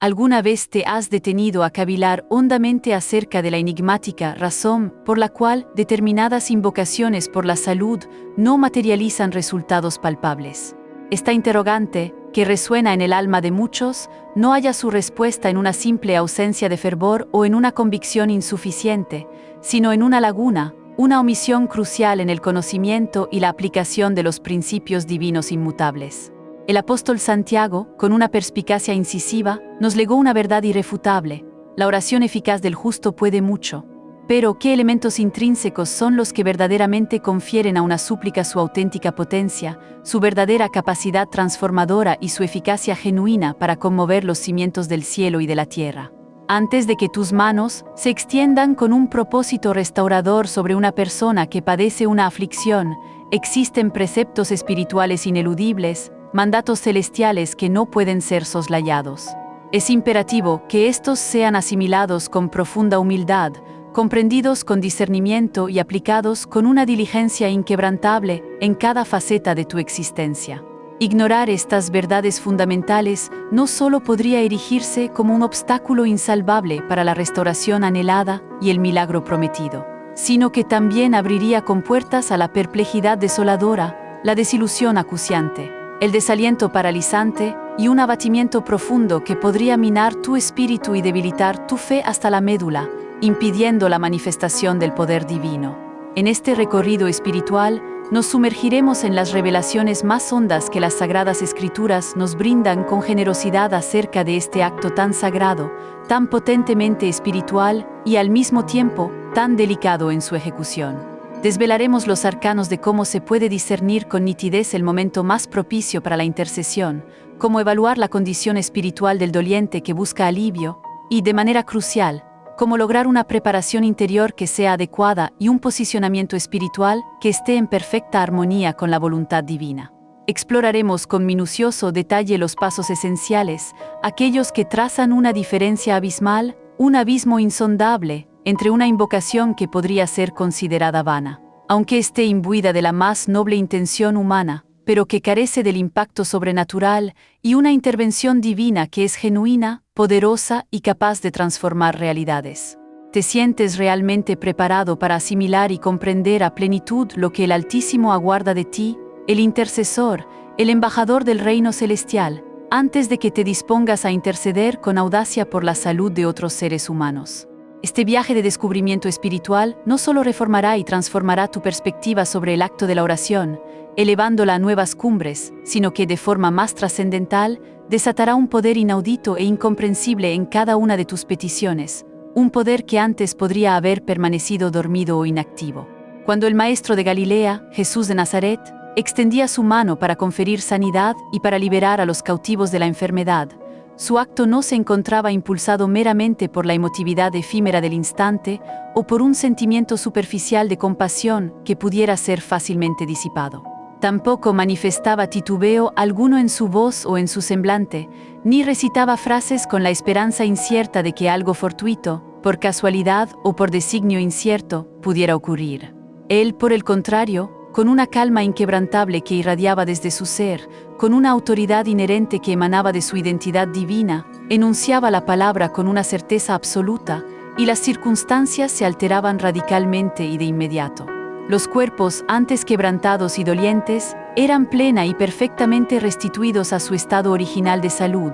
¿Alguna vez te has detenido a cavilar hondamente acerca de la enigmática razón por la cual determinadas invocaciones por la salud no materializan resultados palpables? Esta interrogante, que resuena en el alma de muchos, no halla su respuesta en una simple ausencia de fervor o en una convicción insuficiente, sino en una laguna, una omisión crucial en el conocimiento y la aplicación de los principios divinos inmutables. El apóstol Santiago, con una perspicacia incisiva, nos legó una verdad irrefutable: la oración eficaz del justo puede mucho. Pero, ¿qué elementos intrínsecos son los que verdaderamente confieren a una súplica su auténtica potencia, su verdadera capacidad transformadora y su eficacia genuina para conmover los cimientos del cielo y de la tierra? Antes de que tus manos se extiendan con un propósito restaurador sobre una persona que padece una aflicción, existen preceptos espirituales ineludibles, mandatos celestiales que no pueden ser soslayados. Es imperativo que estos sean asimilados con profunda humildad, comprendidos con discernimiento y aplicados con una diligencia inquebrantable en cada faceta de tu existencia. Ignorar estas verdades fundamentales no solo podría erigirse como un obstáculo insalvable para la restauración anhelada y el milagro prometido, sino que también abriría compuertas a la perplejidad desoladora, la desilusión acuciante, el desaliento paralizante y un abatimiento profundo que podría minar tu espíritu y debilitar tu fe hasta la médula, impidiendo la manifestación del poder divino. En este recorrido espiritual, nos sumergiremos en las revelaciones más hondas que las Sagradas Escrituras nos brindan con generosidad acerca de este acto tan sagrado, tan potentemente espiritual y al mismo tiempo tan delicado en su ejecución. Desvelaremos los arcanos de cómo se puede discernir con nitidez el momento más propicio para la intercesión, cómo evaluar la condición espiritual del doliente que busca alivio y, de manera crucial, cómo lograr una preparación interior que sea adecuada y un posicionamiento espiritual que esté en perfecta armonía con la voluntad divina. Exploraremos con minucioso detalle los pasos esenciales, aquellos que trazan una diferencia abismal, un abismo insondable, entre una invocación que podría ser considerada vana, aunque esté imbuida de la más noble intención humana, pero que carece del impacto sobrenatural, y una intervención divina que es genuina, poderosa y capaz de transformar realidades. ¿Te sientes realmente preparado para asimilar y comprender a plenitud lo que el Altísimo aguarda de ti, el intercesor, el embajador del reino celestial, antes de que te dispongas a interceder con audacia por la salud de otros seres humanos? Este viaje de descubrimiento espiritual no solo reformará y transformará tu perspectiva sobre el acto de la oración, elevándola a nuevas cumbres, sino que de forma más trascendental, desatará un poder inaudito e incomprensible en cada una de tus peticiones, un poder que antes podría haber permanecido dormido o inactivo. Cuando el Maestro de Galilea, Jesús de Nazaret, extendía su mano para conferir sanidad y para liberar a los cautivos de la enfermedad, su acto no se encontraba impulsado meramente por la emotividad efímera del instante o por un sentimiento superficial de compasión que pudiera ser fácilmente disipado. Tampoco manifestaba titubeo alguno en su voz o en su semblante, ni recitaba frases con la esperanza incierta de que algo fortuito, por casualidad o por designio incierto, pudiera ocurrir. Él, por el contrario, con una calma inquebrantable que irradiaba desde su ser, con una autoridad inherente que emanaba de su identidad divina, enunciaba la palabra con una certeza absoluta, y las circunstancias se alteraban radicalmente y de inmediato. Los cuerpos, antes quebrantados y dolientes, eran plena y perfectamente restituidos a su estado original de salud.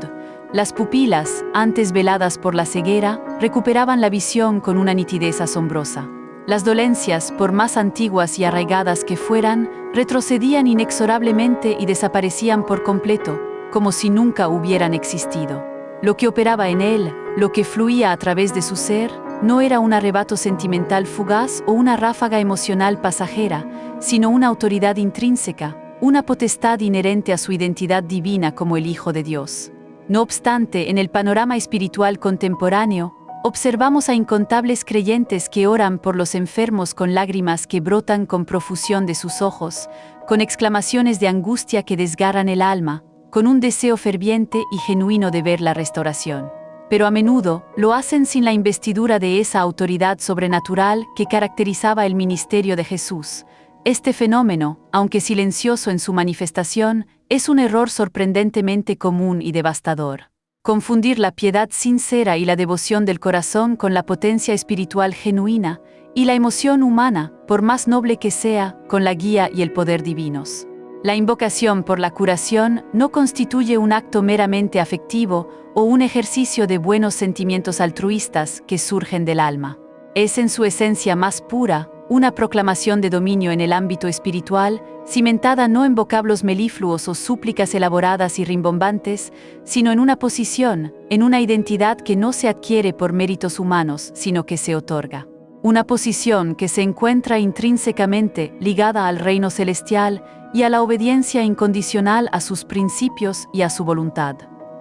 Las pupilas, antes veladas por la ceguera, recuperaban la visión con una nitidez asombrosa. Las dolencias, por más antiguas y arraigadas que fueran, retrocedían inexorablemente y desaparecían por completo, como si nunca hubieran existido. Lo que operaba en él, lo que fluía a través de su ser, no era un arrebato sentimental fugaz o una ráfaga emocional pasajera, sino una autoridad intrínseca, una potestad inherente a su identidad divina como el Hijo de Dios. No obstante, en el panorama espiritual contemporáneo, observamos a incontables creyentes que oran por los enfermos con lágrimas que brotan con profusión de sus ojos, con exclamaciones de angustia que desgarran el alma, con un deseo ferviente y genuino de ver la restauración. Pero a menudo lo hacen sin la investidura de esa autoridad sobrenatural que caracterizaba el ministerio de Jesús. Este fenómeno, aunque silencioso en su manifestación, es un error sorprendentemente común y devastador. Confundir la piedad sincera y la devoción del corazón con la potencia espiritual genuina y la emoción humana, por más noble que sea, con la guía y el poder divinos. La invocación por la curación no constituye un acto meramente afectivo o un ejercicio de buenos sentimientos altruistas que surgen del alma. Es en su esencia más pura una proclamación de dominio en el ámbito espiritual, cimentada no en vocablos melifluos o súplicas elaboradas y rimbombantes, sino en una posición, en una identidad que no se adquiere por méritos humanos, sino que se otorga. Una posición que se encuentra intrínsecamente ligada al reino celestial y a la obediencia incondicional a sus principios y a su voluntad.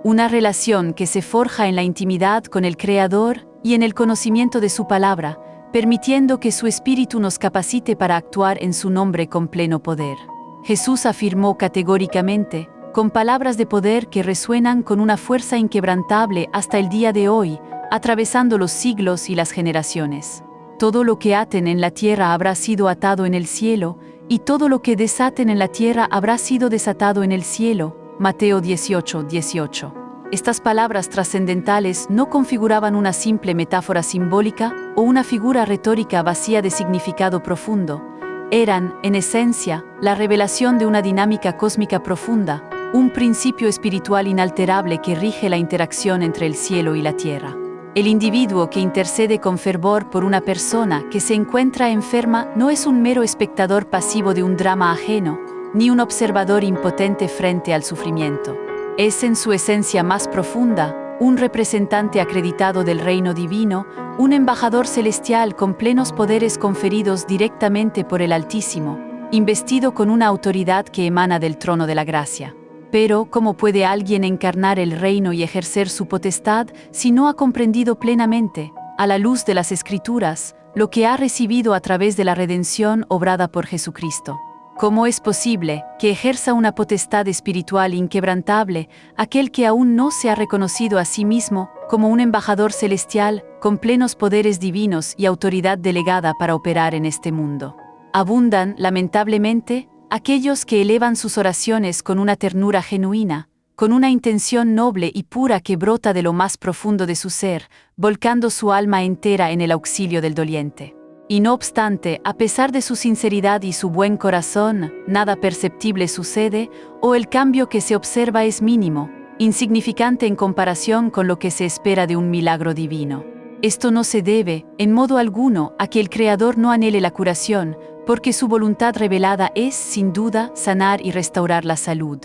Una relación que se forja en la intimidad con el Creador y en el conocimiento de su palabra, permitiendo que su espíritu nos capacite para actuar en su nombre con pleno poder. Jesús afirmó categóricamente, con palabras de poder que resuenan con una fuerza inquebrantable hasta el día de hoy, atravesando los siglos y las generaciones: todo lo que aten en la tierra habrá sido atado en el cielo, y todo lo que desaten en la tierra habrá sido desatado en el cielo. Mateo 18:18. Estas palabras trascendentales no configuraban una simple metáfora simbólica o una figura retórica vacía de significado profundo. Eran, en esencia, la revelación de una dinámica cósmica profunda, un principio espiritual inalterable que rige la interacción entre el cielo y la tierra. El individuo que intercede con fervor por una persona que se encuentra enferma no es un mero espectador pasivo de un drama ajeno, ni un observador impotente frente al sufrimiento. Es en su esencia más profunda, un representante acreditado del reino divino, un embajador celestial con plenos poderes conferidos directamente por el Altísimo, investido con una autoridad que emana del trono de la gracia. Pero, ¿cómo puede alguien encarnar el reino y ejercer su potestad si no ha comprendido plenamente, a la luz de las Escrituras, lo que ha recibido a través de la redención obrada por Jesucristo? ¿Cómo es posible que ejerza una potestad espiritual inquebrantable aquel que aún no se ha reconocido a sí mismo como un embajador celestial con plenos poderes divinos y autoridad delegada para operar en este mundo? Abundan, lamentablemente, aquellos que elevan sus oraciones con una ternura genuina, con una intención noble y pura que brota de lo más profundo de su ser, volcando su alma entera en el auxilio del doliente. Y no obstante, a pesar de su sinceridad y su buen corazón, nada perceptible sucede, o el cambio que se observa es mínimo, insignificante en comparación con lo que se espera de un milagro divino. Esto no se debe, en modo alguno, a que el Creador no anhele la curación, porque su voluntad revelada es, sin duda, sanar y restaurar la salud.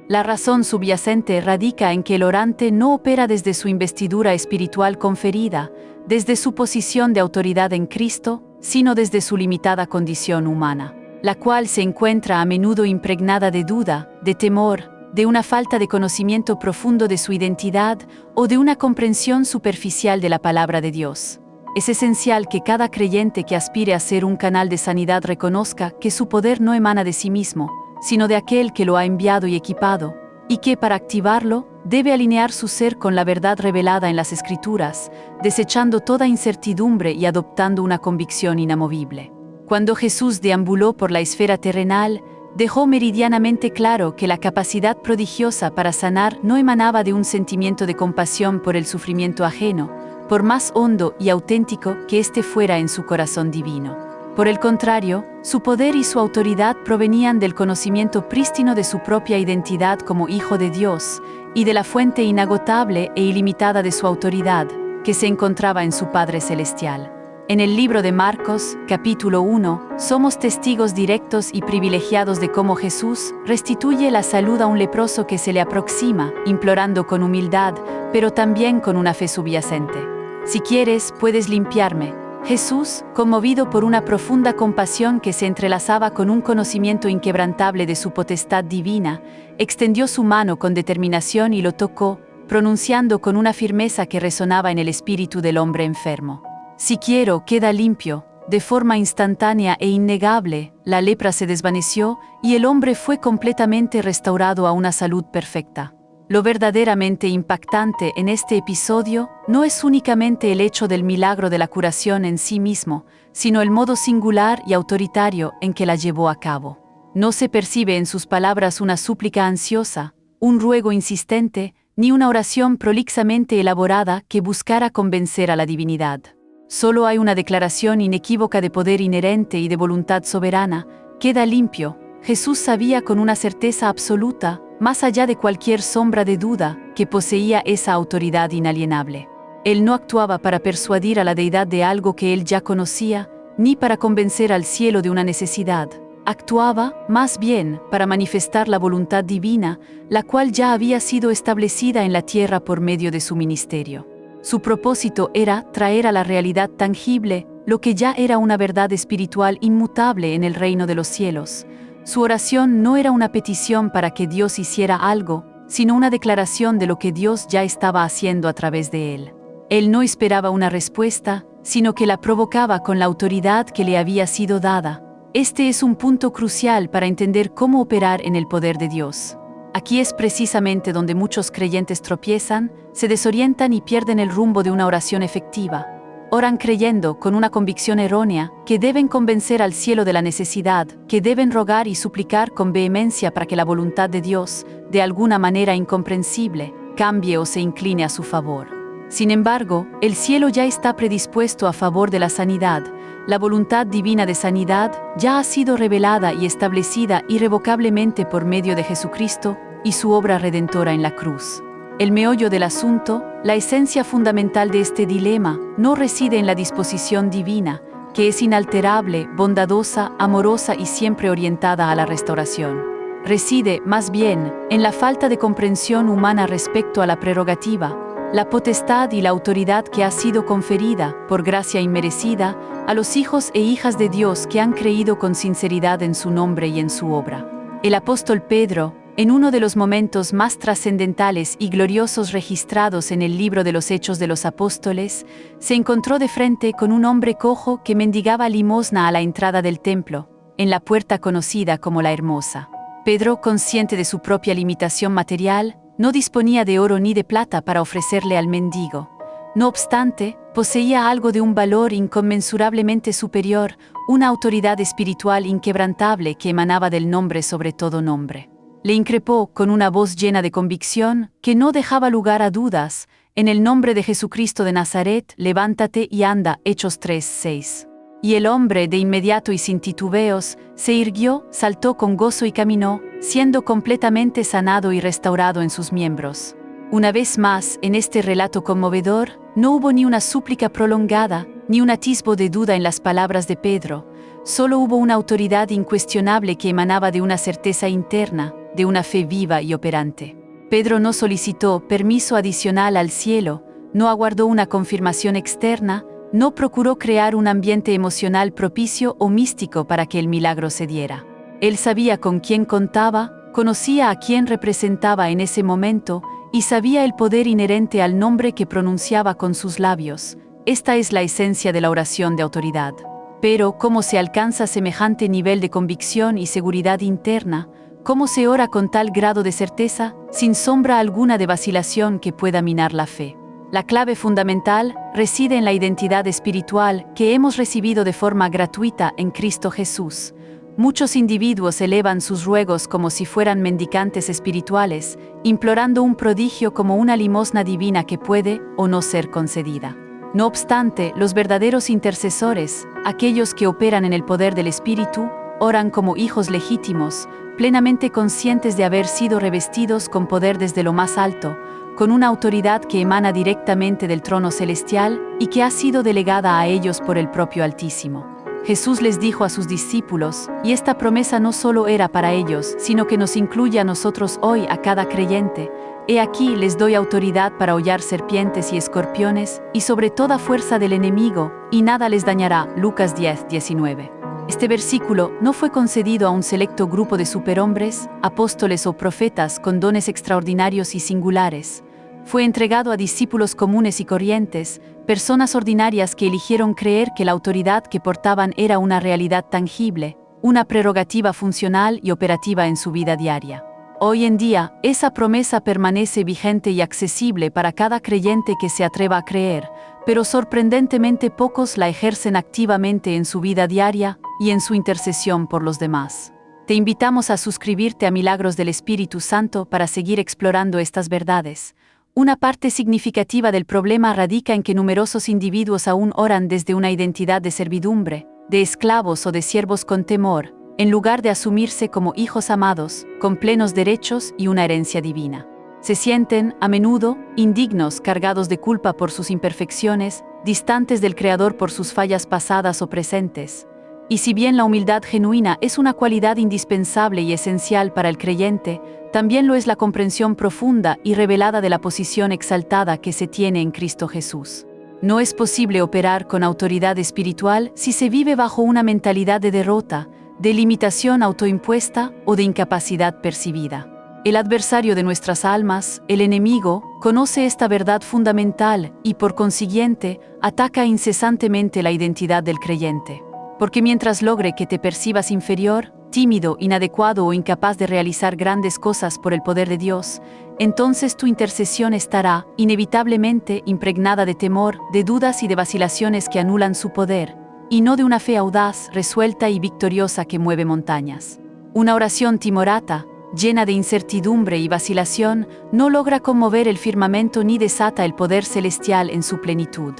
La razón subyacente radica en que el orante no opera desde su investidura espiritual conferida, desde su posición de autoridad en Cristo, sino desde su limitada condición humana, la cual se encuentra a menudo impregnada de duda, de temor, de una falta de conocimiento profundo de su identidad o de una comprensión superficial de la palabra de Dios. Es esencial que cada creyente que aspire a ser un canal de sanidad reconozca que su poder no emana de sí mismo, sino de aquel que lo ha enviado y equipado, y que para activarlo debe alinear su ser con la verdad revelada en las Escrituras, desechando toda incertidumbre y adoptando una convicción inamovible. Cuando Jesús deambuló por la esfera terrenal, dejó meridianamente claro que la capacidad prodigiosa para sanar no emanaba de un sentimiento de compasión por el sufrimiento ajeno, por más hondo y auténtico que éste fuera en su corazón divino. Por el contrario, su poder y su autoridad provenían del conocimiento prístino de su propia identidad como Hijo de Dios y de la fuente inagotable e ilimitada de su autoridad, que se encontraba en su Padre Celestial. En el libro de Marcos, capítulo 1, somos testigos directos y privilegiados de cómo Jesús restituye la salud a un leproso que se le aproxima, implorando con humildad, pero también con una fe subyacente. Si quieres, puedes limpiarme. Jesús, conmovido por una profunda compasión que se entrelazaba con un conocimiento inquebrantable de su potestad divina, extendió su mano con determinación y lo tocó, pronunciando con una firmeza que resonaba en el espíritu del hombre enfermo: «Si quiero, queda limpio». De forma instantánea e innegable, la lepra se desvaneció y el hombre fue completamente restaurado a una salud perfecta. Lo verdaderamente impactante en este episodio no es únicamente el hecho del milagro de la curación en sí mismo, sino el modo singular y autoritario en que la llevó a cabo. No se percibe en sus palabras una súplica ansiosa, un ruego insistente, ni una oración prolixamente elaborada que buscara convencer a la divinidad. Solo hay una declaración inequívoca de poder inherente y de voluntad soberana. Queda limpio. Jesús sabía con una certeza absoluta, más allá de cualquier sombra de duda, que poseía esa autoridad inalienable. Él no actuaba para persuadir a la deidad de algo que él ya conocía, ni para convencer al cielo de una necesidad. Actuaba, más bien, para manifestar la voluntad divina, la cual ya había sido establecida en la tierra por medio de su ministerio. Su propósito era traer a la realidad tangible lo que ya era una verdad espiritual inmutable en el reino de los cielos. Su oración no era una petición para que Dios hiciera algo, sino una declaración de lo que Dios ya estaba haciendo a través de él. Él no esperaba una respuesta, sino que la provocaba con la autoridad que le había sido dada. Este es un punto crucial para entender cómo operar en el poder de Dios. Aquí es precisamente donde muchos creyentes tropiezan, se desorientan y pierden el rumbo de una oración efectiva. Oran creyendo, con una convicción errónea, que deben convencer al cielo de la necesidad, que deben rogar y suplicar con vehemencia para que la voluntad de Dios, de alguna manera incomprensible, cambie o se incline a su favor. Sin embargo, el cielo ya está predispuesto a favor de la sanidad. La voluntad divina de sanidad ya ha sido revelada y establecida irrevocablemente por medio de Jesucristo y su obra redentora en la cruz. El meollo del asunto, la esencia fundamental de este dilema, no reside en la disposición divina, que es inalterable, bondadosa, amorosa y siempre orientada a la restauración. Reside, más bien, en la falta de comprensión humana respecto a la prerrogativa, la potestad y la autoridad que ha sido conferida, por gracia inmerecida, a los hijos e hijas de Dios que han creído con sinceridad en su nombre y en su obra. El apóstol Pedro, en uno de los momentos más trascendentales y gloriosos registrados en el libro de los Hechos de los Apóstoles, se encontró de frente con un hombre cojo que mendigaba limosna a la entrada del templo, en la puerta conocida como la Hermosa. Pedro, consciente de su propia limitación material, no disponía de oro ni de plata para ofrecerle al mendigo. No obstante, poseía algo de un valor inconmensurablemente superior, una autoridad espiritual inquebrantable que emanaba del nombre sobre todo nombre. Le increpó, con una voz llena de convicción, que no dejaba lugar a dudas: en el nombre de Jesucristo de Nazaret, levántate y anda. Hechos 3:6. Y el hombre, de inmediato y sin titubeos, se irguió, saltó con gozo y caminó, siendo completamente sanado y restaurado en sus miembros. Una vez más, en este relato conmovedor, no hubo ni una súplica prolongada, ni un atisbo de duda en las palabras de Pedro. Solo hubo una autoridad incuestionable que emanaba de una certeza interna, de una fe viva y operante. Pedro no solicitó permiso adicional al cielo, no aguardó una confirmación externa, no procuró crear un ambiente emocional propicio o místico para que el milagro se diera. Él sabía con quién contaba, conocía a quién representaba en ese momento y sabía el poder inherente al nombre que pronunciaba con sus labios. Esta es la esencia de la oración de autoridad. Pero, ¿cómo se alcanza semejante nivel de convicción y seguridad interna? ¿Cómo se ora con tal grado de certeza, sin sombra alguna de vacilación que pueda minar la fe? La clave fundamental reside en la identidad espiritual que hemos recibido de forma gratuita en Cristo Jesús. Muchos individuos elevan sus ruegos como si fueran mendicantes espirituales, implorando un prodigio como una limosna divina que puede o no ser concedida. No obstante, los verdaderos intercesores, aquellos que operan en el poder del Espíritu, oran como hijos legítimos, plenamente conscientes de haber sido revestidos con poder desde lo más alto, con una autoridad que emana directamente del trono celestial y que ha sido delegada a ellos por el propio Altísimo. Jesús les dijo a sus discípulos, y esta promesa no solo era para ellos, sino que nos incluye a nosotros hoy, a cada creyente: he aquí les doy autoridad para hollar serpientes y escorpiones, y sobre toda fuerza del enemigo, y nada les dañará. Lucas 10:19. Este versículo no fue concedido a un selecto grupo de superhombres, apóstoles o profetas con dones extraordinarios y singulares. Fue entregado a discípulos comunes y corrientes, personas ordinarias que eligieron creer que la autoridad que portaban era una realidad tangible, una prerrogativa funcional y operativa en su vida diaria. Hoy en día, esa promesa permanece vigente y accesible para cada creyente que se atreva a creer, pero sorprendentemente pocos la ejercen activamente en su vida diaria y en su intercesión por los demás. Te invitamos a suscribirte a Milagros del Espíritu Santo para seguir explorando estas verdades. Una parte significativa del problema radica en que numerosos individuos aún oran desde una identidad de servidumbre, de esclavos o de siervos con temor, en lugar de asumirse como hijos amados, con plenos derechos y una herencia divina. Se sienten, a menudo, indignos, cargados de culpa por sus imperfecciones, distantes del Creador por sus fallas pasadas o presentes. Y si bien la humildad genuina es una cualidad indispensable y esencial para el creyente, también lo es la comprensión profunda y revelada de la posición exaltada que se tiene en Cristo Jesús. No es posible operar con autoridad espiritual si se vive bajo una mentalidad de derrota, de limitación autoimpuesta o de incapacidad percibida. El adversario de nuestras almas, el enemigo, conoce esta verdad fundamental y, por consiguiente, ataca incesantemente la identidad del creyente. Porque mientras logre que te percibas inferior, tímido, inadecuado o incapaz de realizar grandes cosas por el poder de Dios, entonces tu intercesión estará, inevitablemente, impregnada de temor, de dudas y de vacilaciones que anulan su poder, y no de una fe audaz, resuelta y victoriosa que mueve montañas. Una oración timorata, llena de incertidumbre y vacilación, no logra conmover el firmamento ni desata el poder celestial en su plenitud.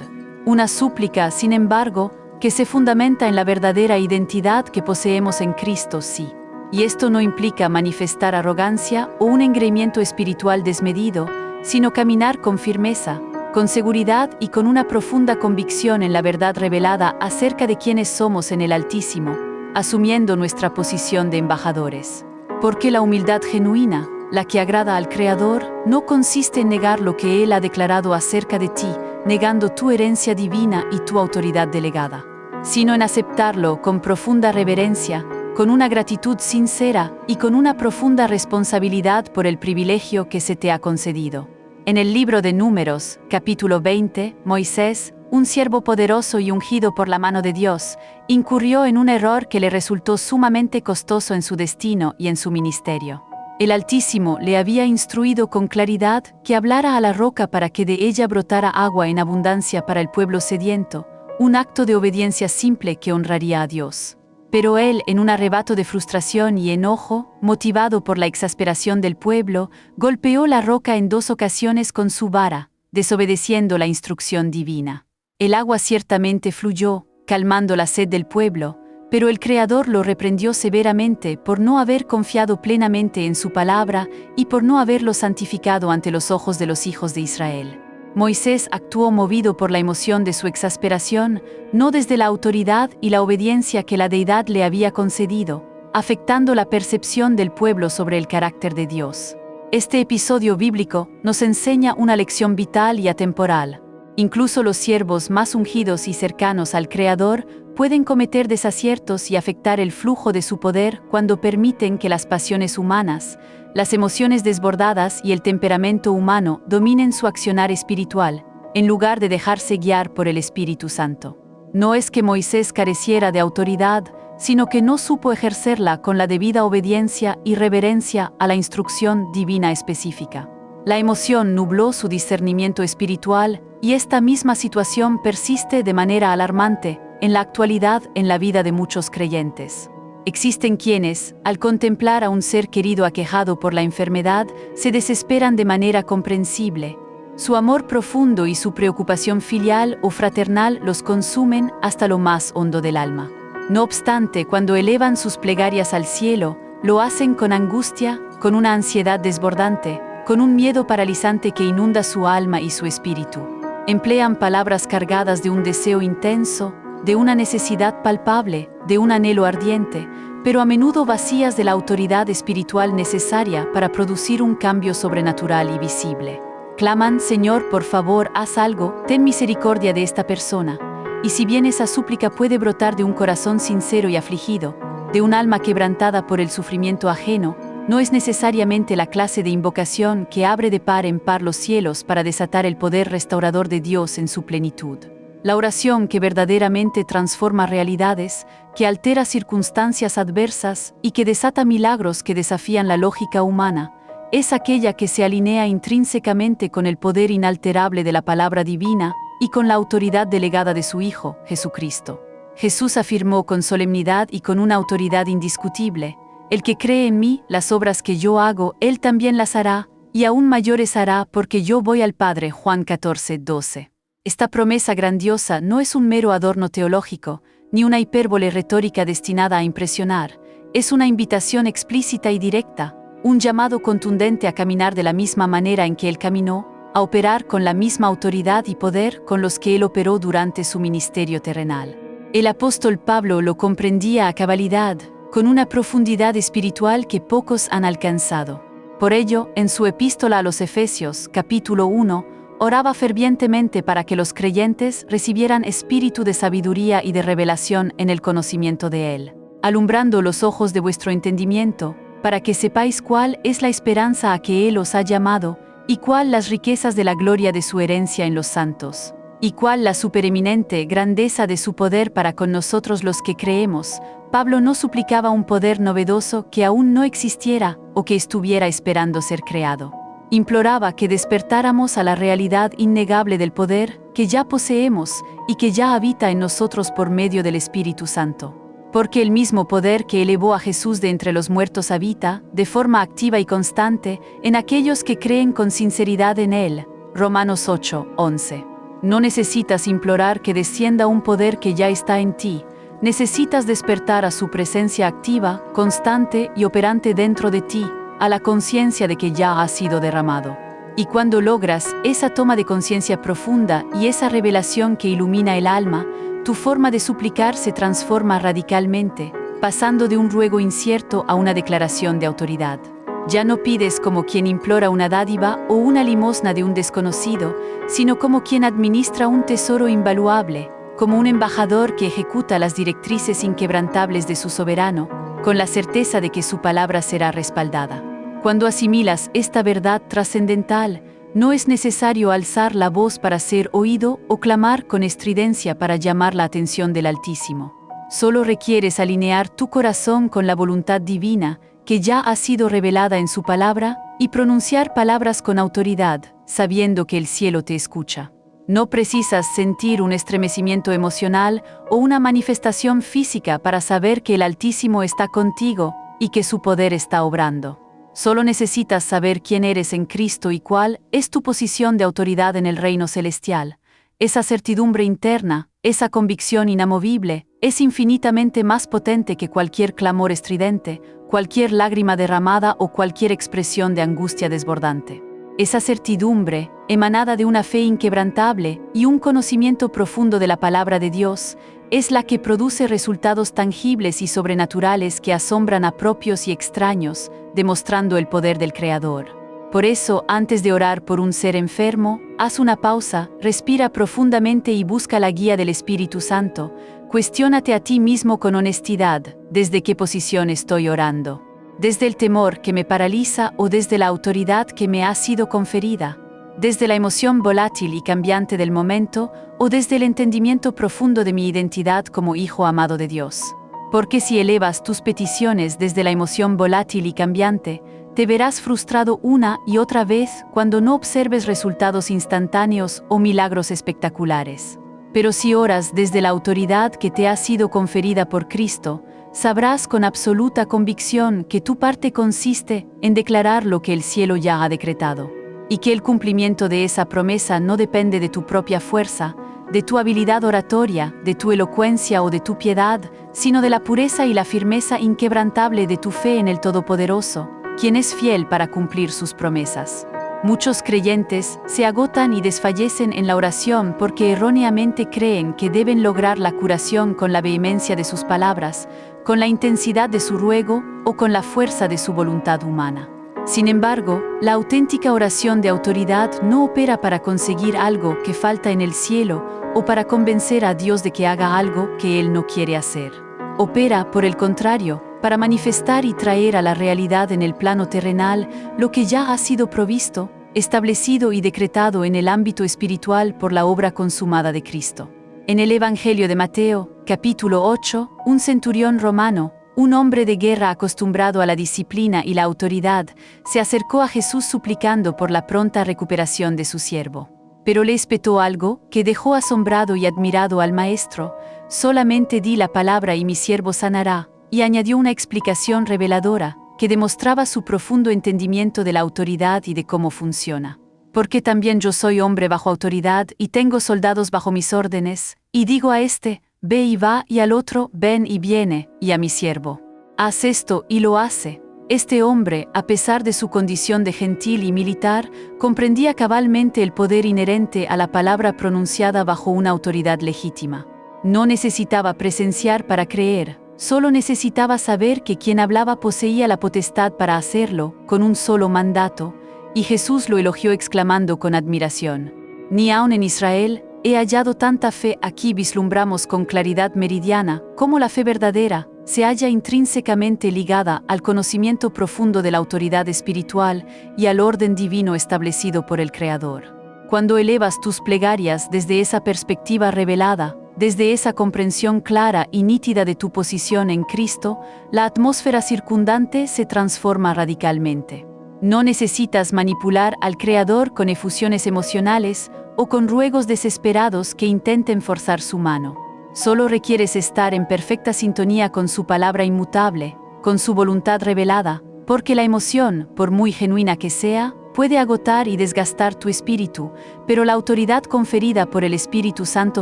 Una súplica, sin embargo, que se fundamenta en la verdadera identidad que poseemos en Cristo, sí. Y esto no implica manifestar arrogancia o un engreimiento espiritual desmedido, sino caminar con firmeza, con seguridad y con una profunda convicción en la verdad revelada acerca de quiénes somos en el Altísimo, asumiendo nuestra posición de embajadores. Porque la humildad genuina, la que agrada al Creador, no consiste en negar lo que Él ha declarado acerca de ti, negando tu herencia divina y tu autoridad delegada, sino en aceptarlo con profunda reverencia, con una gratitud sincera y con una profunda responsabilidad por el privilegio que se te ha concedido. En el libro de Números, capítulo 20, Moisés, un siervo poderoso y ungido por la mano de Dios, incurrió en un error que le resultó sumamente costoso en su destino y en su ministerio. El Altísimo le había instruido con claridad que hablara a la roca para que de ella brotara agua en abundancia para el pueblo sediento, un acto de obediencia simple que honraría a Dios. Pero él, en un arrebato de frustración y enojo, motivado por la exasperación del pueblo, golpeó la roca en 2 ocasiones con su vara, desobedeciendo la instrucción divina. El agua ciertamente fluyó, calmando la sed del pueblo, pero el Creador lo reprendió severamente por no haber confiado plenamente en su palabra y por no haberlo santificado ante los ojos de los hijos de Israel. Moisés actuó movido por la emoción de su exasperación, no desde la autoridad y la obediencia que la deidad le había concedido, afectando la percepción del pueblo sobre el carácter de Dios. Este episodio bíblico nos enseña una lección vital y atemporal. Incluso los siervos más ungidos y cercanos al Creador pueden cometer desaciertos y afectar el flujo de su poder cuando permiten que las pasiones humanas, las emociones desbordadas y el temperamento humano dominen su accionar espiritual, en lugar de dejarse guiar por el Espíritu Santo. No es que Moisés careciera de autoridad, sino que no supo ejercerla con la debida obediencia y reverencia a la instrucción divina específica. La emoción nubló su discernimiento espiritual y esta misma situación persiste de manera alarmante en la actualidad en la vida de muchos creyentes. Existen quienes, al contemplar a un ser querido aquejado por la enfermedad, se desesperan de manera comprensible. Su amor profundo y su preocupación filial o fraternal los consumen hasta lo más hondo del alma. No obstante, cuando elevan sus plegarias al cielo, lo hacen con angustia, con una ansiedad desbordante, con un miedo paralizante que inunda su alma y su espíritu. Emplean palabras cargadas de un deseo intenso, de una necesidad palpable, de un anhelo ardiente, pero a menudo vacías de la autoridad espiritual necesaria para producir un cambio sobrenatural y visible. Claman: Señor, por favor, haz algo, ten misericordia de esta persona. Y si bien esa súplica puede brotar de un corazón sincero y afligido, de un alma quebrantada por el sufrimiento ajeno, no es necesariamente la clase de invocación que abre de par en par los cielos para desatar el poder restaurador de Dios en su plenitud. La oración que verdaderamente transforma realidades, que altera circunstancias adversas y que desata milagros que desafían la lógica humana, es aquella que se alinea intrínsecamente con el poder inalterable de la palabra divina y con la autoridad delegada de su Hijo, Jesucristo. Jesús afirmó con solemnidad y con una autoridad indiscutible: el que cree en mí, las obras que yo hago, él también las hará, y aún mayores hará porque yo voy al Padre. Juan 14:12. Esta promesa grandiosa no es un mero adorno teológico, ni una hipérbole retórica destinada a impresionar, es una invitación explícita y directa, un llamado contundente a caminar de la misma manera en que Él caminó, a operar con la misma autoridad y poder con los que Él operó durante su ministerio terrenal. El apóstol Pablo lo comprendía a cabalidad, con una profundidad espiritual que pocos han alcanzado. Por ello, en su epístola a los Efesios, capítulo 1, oraba fervientemente para que los creyentes recibieran espíritu de sabiduría y de revelación en el conocimiento de Él, alumbrando los ojos de vuestro entendimiento, para que sepáis cuál es la esperanza a que Él os ha llamado, y cuál las riquezas de la gloria de su herencia en los santos, y cuál la supereminente grandeza de su poder para con nosotros los que creemos. Pablo no suplicaba un poder novedoso que aún no existiera o que estuviera esperando ser creado. Imploraba que despertáramos a la realidad innegable del poder que ya poseemos y que ya habita en nosotros por medio del Espíritu Santo. Porque el mismo poder que elevó a Jesús de entre los muertos habita, de forma activa y constante, en aquellos que creen con sinceridad en Él. Romanos 8:11. No necesitas implorar que descienda un poder que ya está en ti. Necesitas despertar a su presencia activa, constante y operante dentro de ti, a la conciencia de que ya ha sido derramado. Y cuando logras esa toma de conciencia profunda y esa revelación que ilumina el alma, tu forma de suplicar se transforma radicalmente, pasando de un ruego incierto a una declaración de autoridad. Ya no pides como quien implora una dádiva o una limosna de un desconocido, sino como quien administra un tesoro invaluable, como un embajador que ejecuta las directrices inquebrantables de su soberano, con la certeza de que su palabra será respaldada. Cuando asimilas esta verdad trascendental, no es necesario alzar la voz para ser oído o clamar con estridencia para llamar la atención del Altísimo. Solo requieres alinear tu corazón con la voluntad divina, que ya ha sido revelada en su palabra, y pronunciar palabras con autoridad, sabiendo que el cielo te escucha. No precisas sentir un estremecimiento emocional o una manifestación física para saber que el Altísimo está contigo y que su poder está obrando. Solo necesitas saber quién eres en Cristo y cuál es tu posición de autoridad en el reino celestial. Esa certidumbre interna, esa convicción inamovible, es infinitamente más potente que cualquier clamor estridente, cualquier lágrima derramada o cualquier expresión de angustia desbordante. Esa certidumbre, emanada de una fe inquebrantable y un conocimiento profundo de la palabra de Dios, es la que produce resultados tangibles y sobrenaturales que asombran a propios y extraños, demostrando el poder del Creador. Por eso, antes de orar por un ser enfermo, haz una pausa, respira profundamente y busca la guía del Espíritu Santo. Cuestiónate a ti mismo con honestidad, ¿desde qué posición estoy orando? ¿Desde el temor que me paraliza o desde la autoridad que me ha sido conferida? ¿Desde la emoción volátil y cambiante del momento o desde el entendimiento profundo de mi identidad como hijo amado de Dios? Porque si elevas tus peticiones desde la emoción volátil y cambiante, te verás frustrado una y otra vez cuando no observes resultados instantáneos o milagros espectaculares. Pero si oras desde la autoridad que te ha sido conferida por Cristo, sabrás con absoluta convicción que tu parte consiste en declarar lo que el cielo ya ha decretado, y que el cumplimiento de esa promesa no depende de tu propia fuerza, de tu habilidad oratoria, de tu elocuencia o de tu piedad, sino de la pureza y la firmeza inquebrantable de tu fe en el Todopoderoso, quien es fiel para cumplir sus promesas. Muchos creyentes se agotan y desfallecen en la oración porque erróneamente creen que deben lograr la curación con la vehemencia de sus palabras, con la intensidad de su ruego o con la fuerza de su voluntad humana. Sin embargo, la auténtica oración de autoridad no opera para conseguir algo que falta en el cielo o para convencer a Dios de que haga algo que Él no quiere hacer. Opera, por el contrario, para manifestar y traer a la realidad en el plano terrenal lo que ya ha sido provisto, establecido y decretado en el ámbito espiritual por la obra consumada de Cristo. En el Evangelio de Mateo, capítulo 8, un centurión romano, un hombre de guerra acostumbrado a la disciplina y la autoridad, se acercó a Jesús suplicando por la pronta recuperación de su siervo. Pero le espetó algo que dejó asombrado y admirado al maestro: solamente di la palabra y mi siervo sanará. Y añadió una explicación reveladora: que demostraba su profundo entendimiento de la autoridad y de cómo funciona. Porque también yo soy hombre bajo autoridad y tengo soldados bajo mis órdenes, y digo a este, ve y va, y al otro, ven y viene, y a mi siervo, haz esto, y lo hace. Este hombre, a pesar de su condición de gentil y militar, comprendía cabalmente el poder inherente a la palabra pronunciada bajo una autoridad legítima. No necesitaba presenciar para creer, solo necesitaba saber que quien hablaba poseía la potestad para hacerlo, con un solo mandato, y Jesús lo elogió exclamando con admiración: ni aun en Israel he hallado tanta fe. Aquí vislumbramos con claridad meridiana cómo la fe verdadera se halla intrínsecamente ligada al conocimiento profundo de la autoridad espiritual y al orden divino establecido por el Creador. Cuando elevas tus plegarias desde esa perspectiva revelada, desde esa comprensión clara y nítida de tu posición en Cristo, la atmósfera circundante se transforma radicalmente. No necesitas manipular al Creador con efusiones emocionales o con ruegos desesperados que intenten forzar su mano. Solo requieres estar en perfecta sintonía con su palabra inmutable, con su voluntad revelada, porque la emoción, por muy genuina que sea, puede agotar y desgastar tu espíritu, pero la autoridad conferida por el Espíritu Santo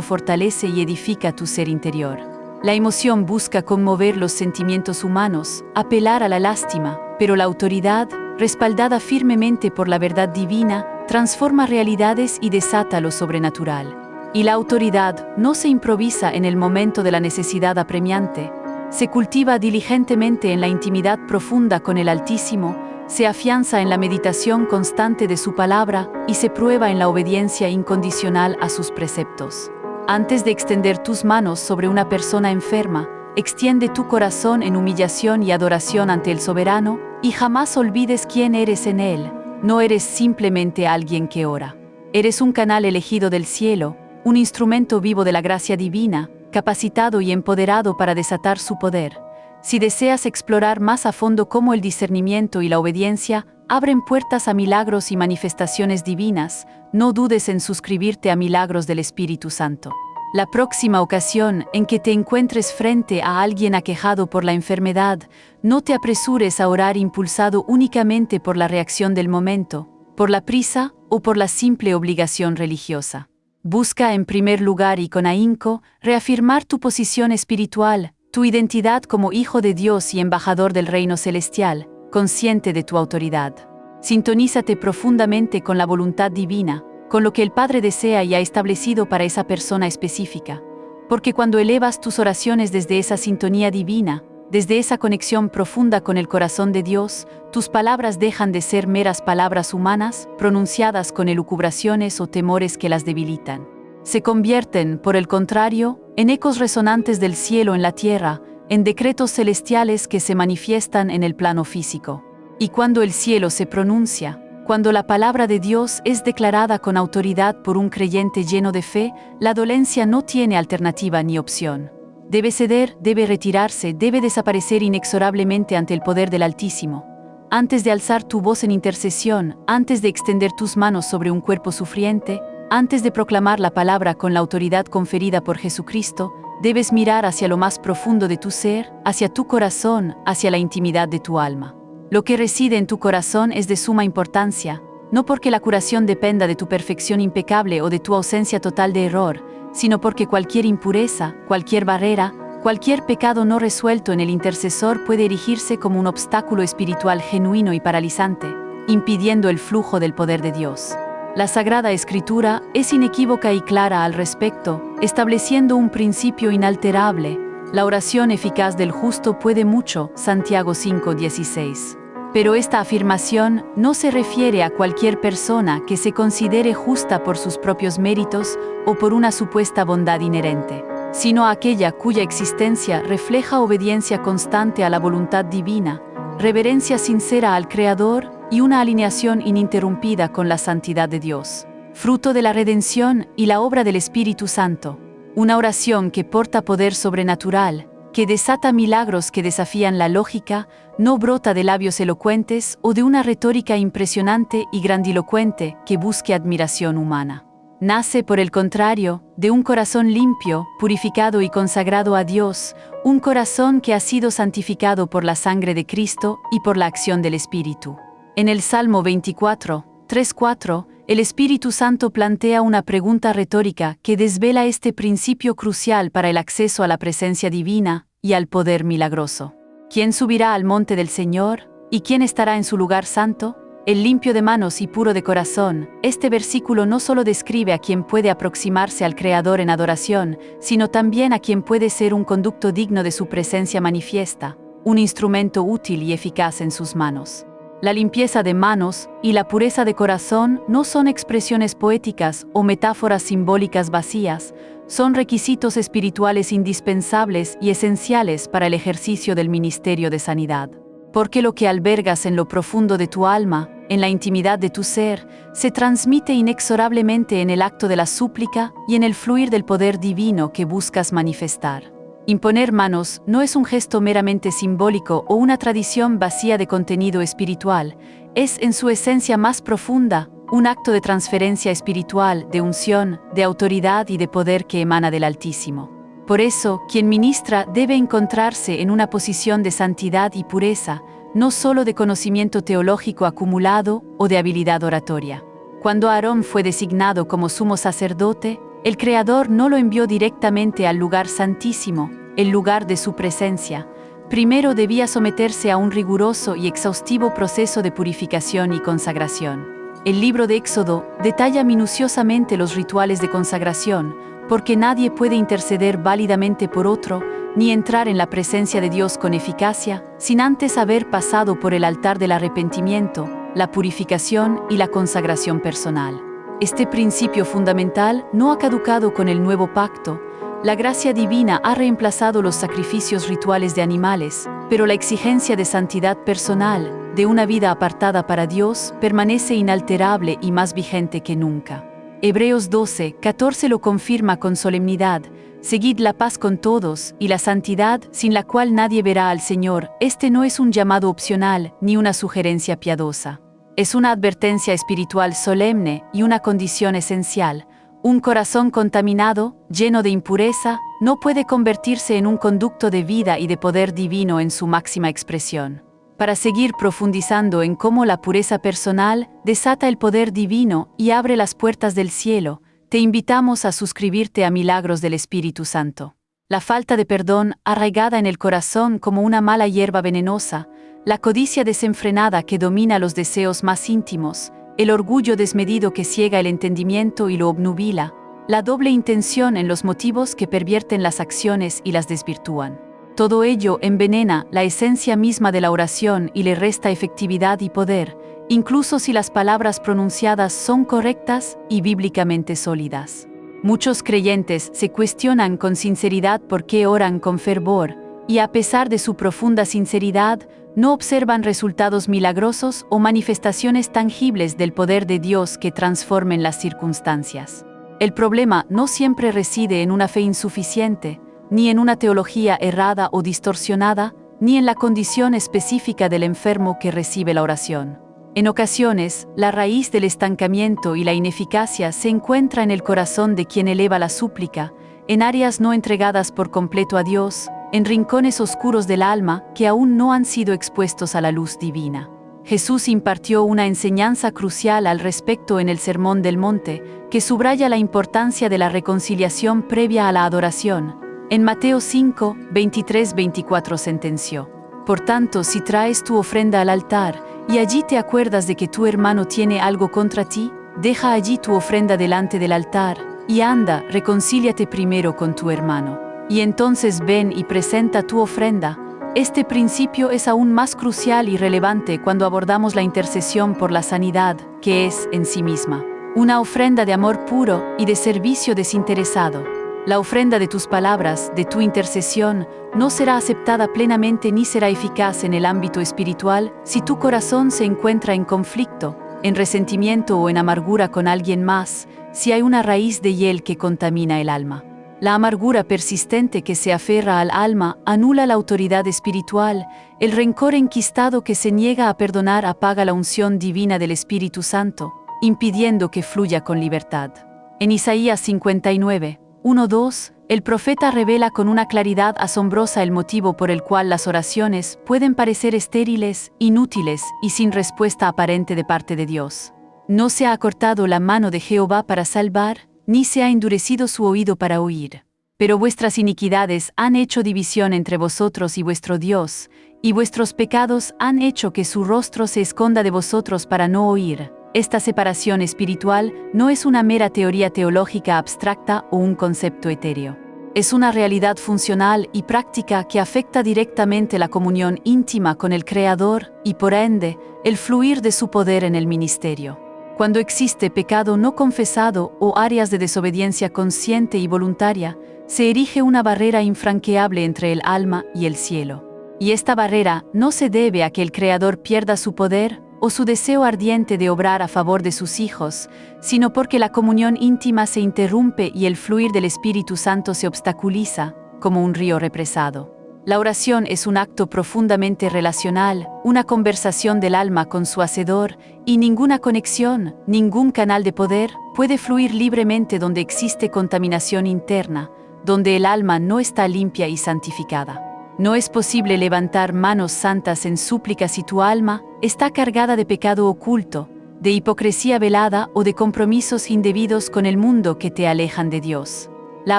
fortalece y edifica tu ser interior. La emoción busca conmover los sentimientos humanos, apelar a la lástima, pero la autoridad, respaldada firmemente por la verdad divina, transforma realidades y desata lo sobrenatural. Y la autoridad no se improvisa en el momento de la necesidad apremiante, se cultiva diligentemente en la intimidad profunda con el Altísimo, se afianza en la meditación constante de su palabra y se prueba en la obediencia incondicional a sus preceptos. Antes de extender tus manos sobre una persona enferma, extiende tu corazón en humillación y adoración ante el soberano, y jamás olvides quién eres en él. No eres simplemente alguien que ora. Eres un canal elegido del cielo, un instrumento vivo de la gracia divina, capacitado y empoderado para desatar su poder. Si deseas explorar más a fondo cómo el discernimiento y la obediencia abren puertas a milagros y manifestaciones divinas, no dudes en suscribirte a Milagros del Espíritu Santo. La próxima ocasión en que te encuentres frente a alguien aquejado por la enfermedad, no te apresures a orar impulsado únicamente por la reacción del momento, por la prisa o por la simple obligación religiosa. Busca en primer lugar y con ahínco reafirmar tu posición espiritual, tu identidad como hijo de Dios y embajador del reino celestial, consciente de tu autoridad. Sintonízate profundamente con la voluntad divina, con lo que el Padre desea y ha establecido para esa persona específica, porque cuando elevas tus oraciones desde esa sintonía divina, desde esa conexión profunda con el corazón de Dios, tus palabras dejan de ser meras palabras humanas, pronunciadas con elucubraciones o temores que las debilitan. Se convierten, por el contrario, en ecos resonantes del cielo en la tierra, en decretos celestiales que se manifiestan en el plano físico. Y cuando el cielo se pronuncia, cuando la palabra de Dios es declarada con autoridad por un creyente lleno de fe, la dolencia no tiene alternativa ni opción. Debe ceder, debe retirarse, debe desaparecer inexorablemente ante el poder del Altísimo. Antes de alzar tu voz en intercesión, antes de extender tus manos sobre un cuerpo sufriente, antes de proclamar la palabra con la autoridad conferida por Jesucristo, debes mirar hacia lo más profundo de tu ser, hacia tu corazón, hacia la intimidad de tu alma. Lo que reside en tu corazón es de suma importancia, no porque la curación dependa de tu perfección impecable o de tu ausencia total de error, sino porque cualquier impureza, cualquier barrera, cualquier pecado no resuelto en el intercesor puede erigirse como un obstáculo espiritual genuino y paralizante, impidiendo el flujo del poder de Dios. La Sagrada Escritura es inequívoca y clara al respecto, estableciendo un principio inalterable: la oración eficaz del justo puede mucho, Santiago 5:16. Pero esta afirmación no se refiere a cualquier persona que se considere justa por sus propios méritos o por una supuesta bondad inherente, sino a aquella cuya existencia refleja obediencia constante a la voluntad divina, reverencia sincera al Creador y una alineación ininterrumpida con la santidad de Dios, fruto de la redención y la obra del Espíritu Santo. Una oración que porta poder sobrenatural, que desata milagros que desafían la lógica, no brota de labios elocuentes o de una retórica impresionante y grandilocuente que busque admiración humana. Nace, por el contrario, de un corazón limpio, purificado y consagrado a Dios, un corazón que ha sido santificado por la sangre de Cristo y por la acción del Espíritu. En el Salmo 24, 3-4, el Espíritu Santo plantea una pregunta retórica que desvela este principio crucial para el acceso a la presencia divina y al poder milagroso. ¿Quién subirá al monte del Señor? ¿Y quién estará en su lugar santo? El limpio de manos y puro de corazón. Este versículo no solo describe a quien puede aproximarse al Creador en adoración, sino también a quien puede ser un conducto digno de su presencia manifiesta, un instrumento útil y eficaz en sus manos. La limpieza de manos y la pureza de corazón no son expresiones poéticas o metáforas simbólicas vacías, son requisitos espirituales indispensables y esenciales para el ejercicio del ministerio de sanidad. Porque lo que albergas en lo profundo de tu alma, en la intimidad de tu ser, se transmite inexorablemente en el acto de la súplica y en el fluir del poder divino que buscas manifestar. Imponer manos no es un gesto meramente simbólico o una tradición vacía de contenido espiritual, es en su esencia más profunda un acto de transferencia espiritual, de unción, de autoridad y de poder que emana del Altísimo. Por eso, quien ministra debe encontrarse en una posición de santidad y pureza, no solo de conocimiento teológico acumulado o de habilidad oratoria. Cuando Aarón fue designado como sumo sacerdote, el Creador no lo envió directamente al lugar santísimo, el lugar de su presencia. Primero debía someterse a un riguroso y exhaustivo proceso de purificación y consagración. El libro de Éxodo detalla minuciosamente los rituales de consagración, porque nadie puede interceder válidamente por otro, ni entrar en la presencia de Dios con eficacia, sin antes haber pasado por el altar del arrepentimiento, la purificación y la consagración personal. Este principio fundamental no ha caducado con el nuevo pacto. La gracia divina ha reemplazado los sacrificios rituales de animales, pero la exigencia de santidad personal, de una vida apartada para Dios, permanece inalterable y más vigente que nunca. Hebreos 12:14 lo confirma con solemnidad: seguid la paz con todos y la santidad, sin la cual nadie verá al Señor. Este no es un llamado opcional ni una sugerencia piadosa. Es una advertencia espiritual solemne y una condición esencial. Un corazón contaminado, lleno de impureza, no puede convertirse en un conducto de vida y de poder divino en su máxima expresión. Para seguir profundizando en cómo la pureza personal desata el poder divino y abre las puertas del cielo, te invitamos a suscribirte a Milagros del Espíritu Santo. La falta de perdón, arraigada en el corazón como una mala hierba venenosa, la codicia desenfrenada que domina los deseos más íntimos, el orgullo desmedido que ciega el entendimiento y lo obnubila, la doble intención en los motivos que pervierten las acciones y las desvirtúan. Todo ello envenena la esencia misma de la oración y le resta efectividad y poder, incluso si las palabras pronunciadas son correctas y bíblicamente sólidas. Muchos creyentes se cuestionan con sinceridad por qué oran con fervor, y a pesar de su profunda sinceridad, no observan resultados milagrosos o manifestaciones tangibles del poder de Dios que transformen las circunstancias. El problema no siempre reside en una fe insuficiente, ni en una teología errada o distorsionada, ni en la condición específica del enfermo que recibe la oración. En ocasiones, la raíz del estancamiento y la ineficacia se encuentra en el corazón de quien eleva la súplica, en áreas no entregadas por completo a Dios, en rincones oscuros del alma que aún no han sido expuestos a la luz divina. Jesús impartió una enseñanza crucial al respecto en el Sermón del Monte, que subraya la importancia de la reconciliación previa a la adoración. En Mateo 5, 23-24 sentenció: por tanto, si traes tu ofrenda al altar, y allí te acuerdas de que tu hermano tiene algo contra ti, deja allí tu ofrenda delante del altar, y anda, reconcíliate primero con tu hermano. Y entonces ven y presenta tu ofrenda. Este principio es aún más crucial y relevante cuando abordamos la intercesión por la sanidad, que es, en sí misma, una ofrenda de amor puro y de servicio desinteresado. La ofrenda de tus palabras, de tu intercesión, no será aceptada plenamente ni será eficaz en el ámbito espiritual si tu corazón se encuentra en conflicto, en resentimiento o en amargura con alguien más, si hay una raíz de hiel que contamina el alma. La amargura persistente que se aferra al alma anula la autoridad espiritual, el rencor enquistado que se niega a perdonar apaga la unción divina del Espíritu Santo, impidiendo que fluya con libertad. En Isaías 59, 1-2, el profeta revela con una claridad asombrosa el motivo por el cual las oraciones pueden parecer estériles, inútiles y sin respuesta aparente de parte de Dios. No se ha acortado la mano de Jehová para salvar, ni se ha endurecido su oído para oír. Pero vuestras iniquidades han hecho división entre vosotros y vuestro Dios, y vuestros pecados han hecho que su rostro se esconda de vosotros para no oír. Esta separación espiritual no es una mera teoría teológica abstracta o un concepto etéreo. Es una realidad funcional y práctica que afecta directamente la comunión íntima con el Creador y, por ende, el fluir de su poder en el ministerio. Cuando existe pecado no confesado o áreas de desobediencia consciente y voluntaria, se erige una barrera infranqueable entre el alma y el cielo. Y esta barrera no se debe a que el Creador pierda su poder o su deseo ardiente de obrar a favor de sus hijos, sino porque la comunión íntima se interrumpe y el fluir del Espíritu Santo se obstaculiza, como un río represado. La oración es un acto profundamente relacional, una conversación del alma con su Hacedor, y ninguna conexión, ningún canal de poder puede fluir libremente donde existe contaminación interna, donde el alma no está limpia y santificada. No es posible levantar manos santas en súplica si tu alma está cargada de pecado oculto, de hipocresía velada o de compromisos indebidos con el mundo que te alejan de Dios. La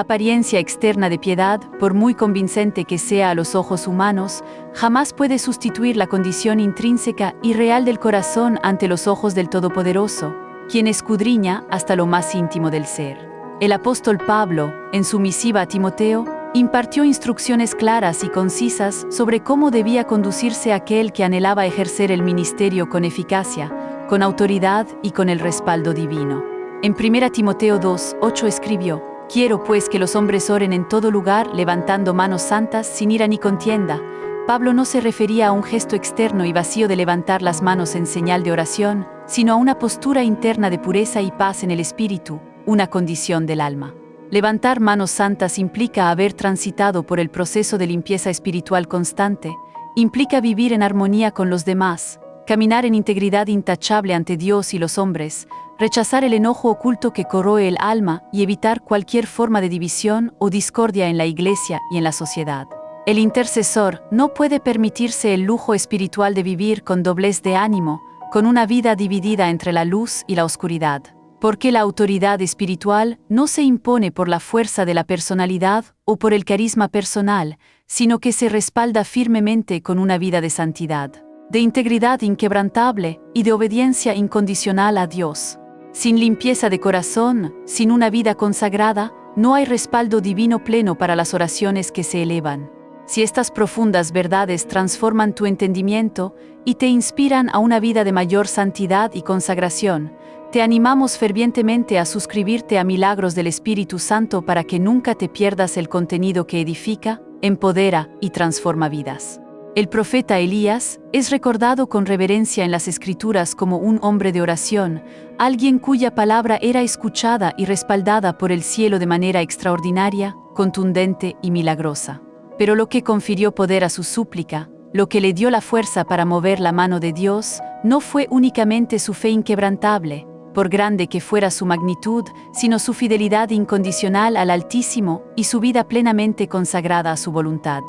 apariencia externa de piedad, por muy convincente que sea a los ojos humanos, jamás puede sustituir la condición intrínseca y real del corazón ante los ojos del Todopoderoso, quien escudriña hasta lo más íntimo del ser. El apóstol Pablo, en su misiva a Timoteo, impartió instrucciones claras y concisas sobre cómo debía conducirse aquel que anhelaba ejercer el ministerio con eficacia, con autoridad y con el respaldo divino. En 1 Timoteo 2:8 escribió: «Quiero pues que los hombres oren en todo lugar, levantando manos santas, sin ira ni contienda». Pablo no se refería a un gesto externo y vacío de levantar las manos en señal de oración, sino a una postura interna de pureza y paz en el espíritu, una condición del alma. Levantar manos santas implica haber transitado por el proceso de limpieza espiritual constante, implica vivir en armonía con los demás, caminar en integridad intachable ante Dios y los hombres, rechazar el enojo oculto que corroe el alma y evitar cualquier forma de división o discordia en la iglesia y en la sociedad. El intercesor no puede permitirse el lujo espiritual de vivir con doblez de ánimo, con una vida dividida entre la luz y la oscuridad. Porque la autoridad espiritual no se impone por la fuerza de la personalidad o por el carisma personal, sino que se respalda firmemente con una vida de santidad, de integridad inquebrantable y de obediencia incondicional a Dios. Sin limpieza de corazón, sin una vida consagrada, no hay respaldo divino pleno para las oraciones que se elevan. Si estas profundas verdades transforman tu entendimiento y te inspiran a una vida de mayor santidad y consagración, te animamos fervientemente a suscribirte a Milagros del Espíritu Santo para que nunca te pierdas el contenido que edifica, empodera y transforma vidas. El profeta Elías es recordado con reverencia en las Escrituras como un hombre de oración, alguien cuya palabra era escuchada y respaldada por el cielo de manera extraordinaria, contundente y milagrosa. Pero lo que confirió poder a su súplica, lo que le dio la fuerza para mover la mano de Dios, no fue únicamente su fe inquebrantable, por grande que fuera su magnitud, sino su fidelidad incondicional al Altísimo y su vida plenamente consagrada a su voluntad.